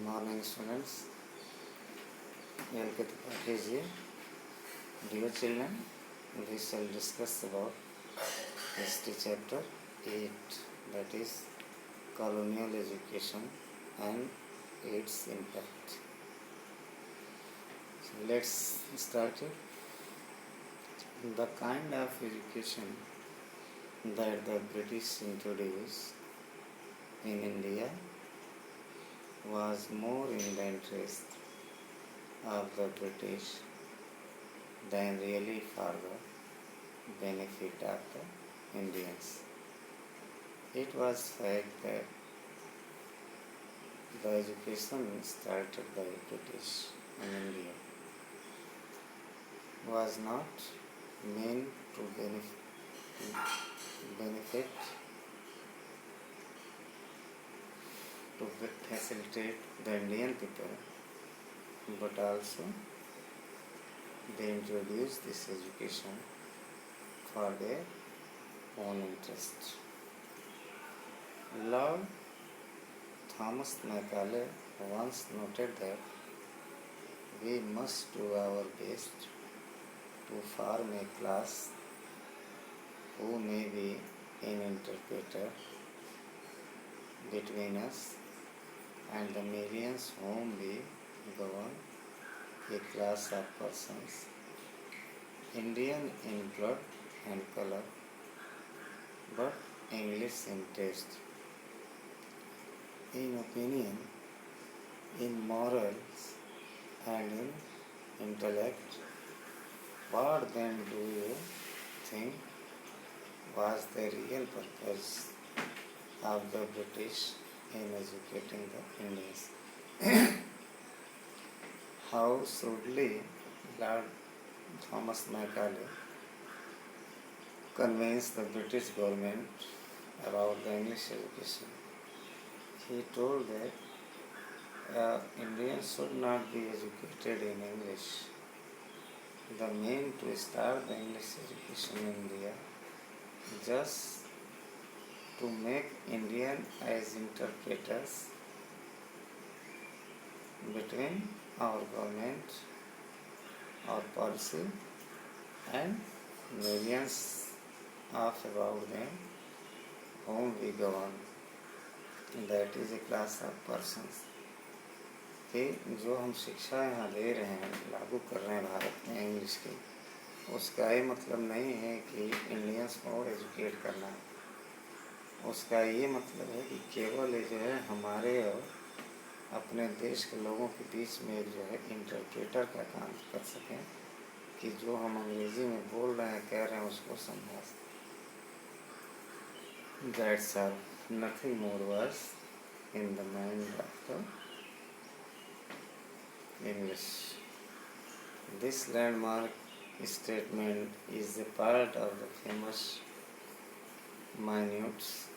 Morning students, welcome to कीजिए. Dear children, we shall discuss about history chapter 8, that is colonial education and its impact. So let's start it. The kind of education that the British introduced in India was more in the interest of the British than really for the benefit of the Indians. It was fact that the education started by British in India was not meant to benefit to facilitate the Indian people, but also they introduced this education for their own interest. Lord Thomas Macaulay once noted that we must do our best to form a class who may be an interpreter between us and the millions whom we govern, a class of persons, Indian in blood and color, but English in taste, in opinion, in morals, and in intellect. What then do you think was the real purpose of the British in educating the Indians? How shrewdly Lord Thomas Macaulay convinced the British government about the English education. He told that Indians should not be educated in English. The main to start the English education in India just to make Indian as interpreters between our government, our policy, and millions of about them whom we govern. That is a class of persons. कि जो हम शिक्षा यहाँ दे रहे हैं, लागू कर रहे हैं भारत में इंग्लिश की, उसका ये मतलब नहीं है कि इंडियंस को एजुकेट करना है. उसका ये मतलब है कि केवल जो है हमारे और अपने देश के लोगों के बीच में जो है इंटरप्रेटर का काम कर सकें कि जो हम अंग्रेज़ी में बोल रहे हैं, कह रहे हैं, उसको समझा सकें. That's all. Nothing more was in the mind of the English. This landmark statement is a part of the famous minutes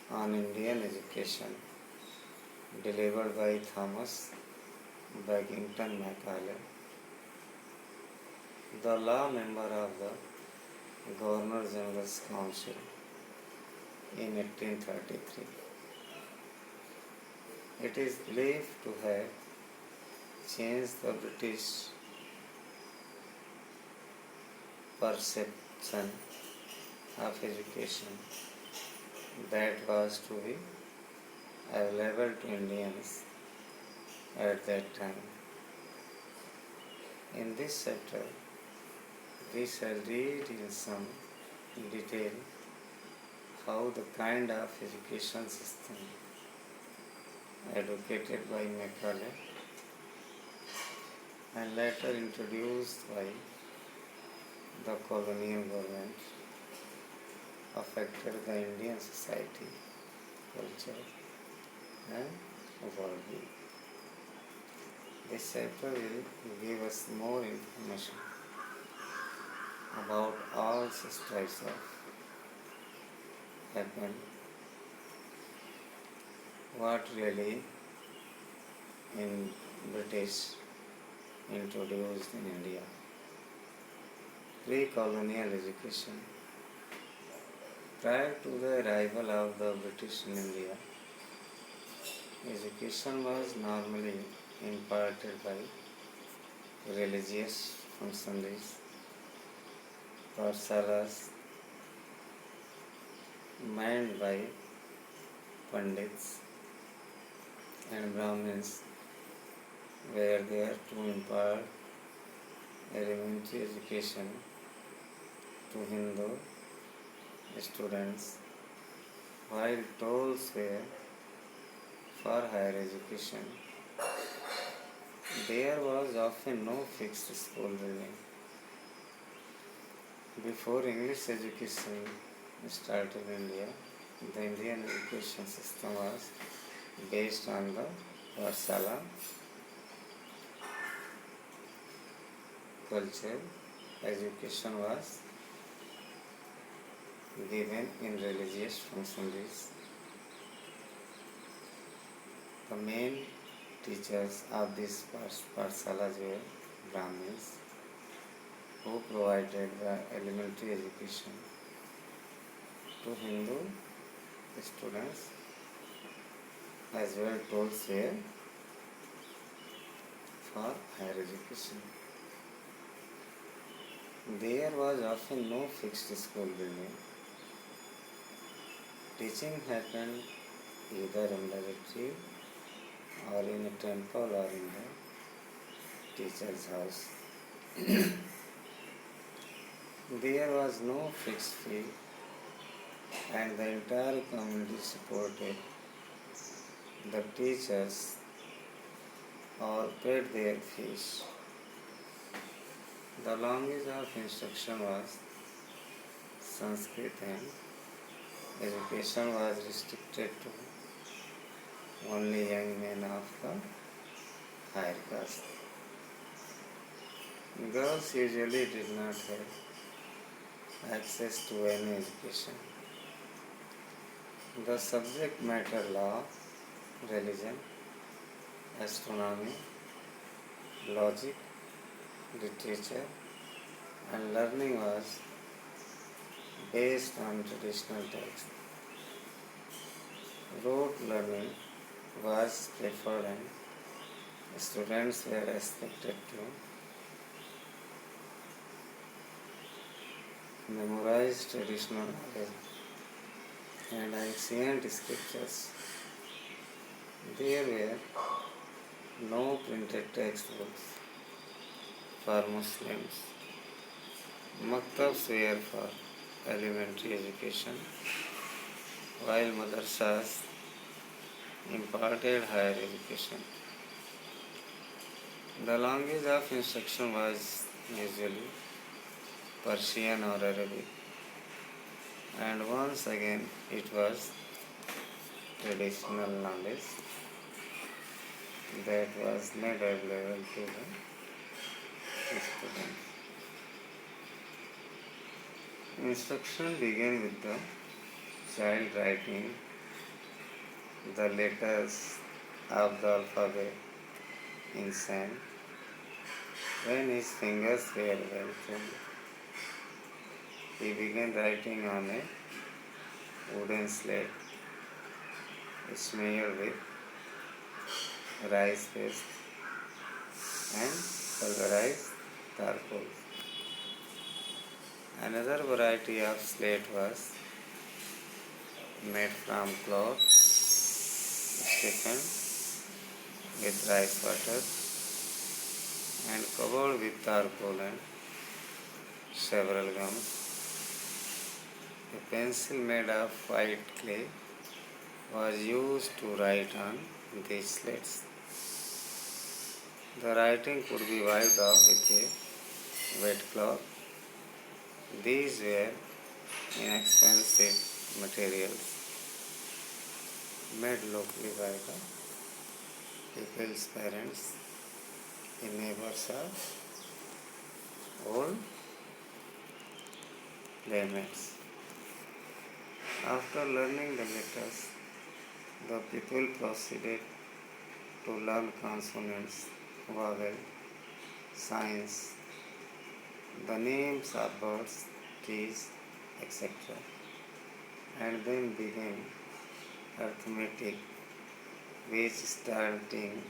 on Indian education delivered by Thomas Bagington Macaulay, the law member of the Governor General's Council in 1833. It is believed to have changed the British perception of education that was to be available to Indians at that time. In this chapter, we shall read in some detail how the kind of education system advocated by Macaulay and later introduced by the colonial government affected the Indian society, culture, and worldview. This chapter will give us more information about all such types of happened, what really in British introduced in India. Pre-colonial education. Prior to the arrival of the British in India, Education was normally imparted by religious functionaries, parsalas manned by pandits and Brahmins were there to impart elementary education to Hindu students, while tolls were for higher education. There was often no fixed school building. Before English education started in India, the Indian education system was based on the Varsala culture. Education was given in religious functionaries. The main teachers of these parsalas were Brahmins, who provided the elementary education to Hindu students, as well tolls were for higher education. There was often no fixed school building. Teaching happened either in the retreat or in a temple or in the teacher's house. There was no fixed fee, and the entire community supported the teachers or paid their fees. The language of instruction was Sanskrit, and education was restricted to only young men of the higher caste. Girls usually did not have access to any education. The subject matter law, religion, astronomy, logic, literature, and learning was based on traditional texts. Rote learning was preferred, and students were expected to memorize traditional knowledge and ancient scriptures. There were no printed textbooks for Muslims. Maktabs were for elementary education, while madrasas imparted higher education. The language of instruction was usually Persian or Arabic, and once again it was traditional knowledge that was made available to the students. Instruction began with the child writing the letters of the alphabet in sand when his fingers were well trained. He began writing on a wooden slate smeared with rice paste and pulverized charcoal. Another variety of slate was made from cloth, stiffened with rice water and covered with charcoal and several gums. A pencil made of white clay was used to write on these slates. The writing could be wiped off with a wet cloth. These were inexpensive materials made locally by the people's parents, the neighbors of old playmates. After learning the letters, the people proceeded to learn consonants, vowel, signs, the names of birds, trees, etc., and then began arithmetic which starting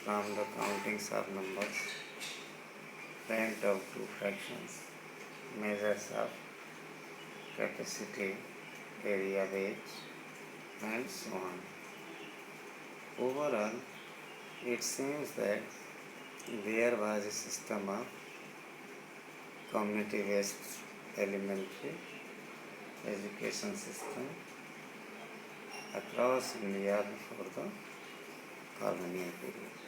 from the countings of numbers, went out to fractions, measures of capacity, area weight, and so on. Overall, it seems that there was a system of community-based elementary education system across India before the colonial period.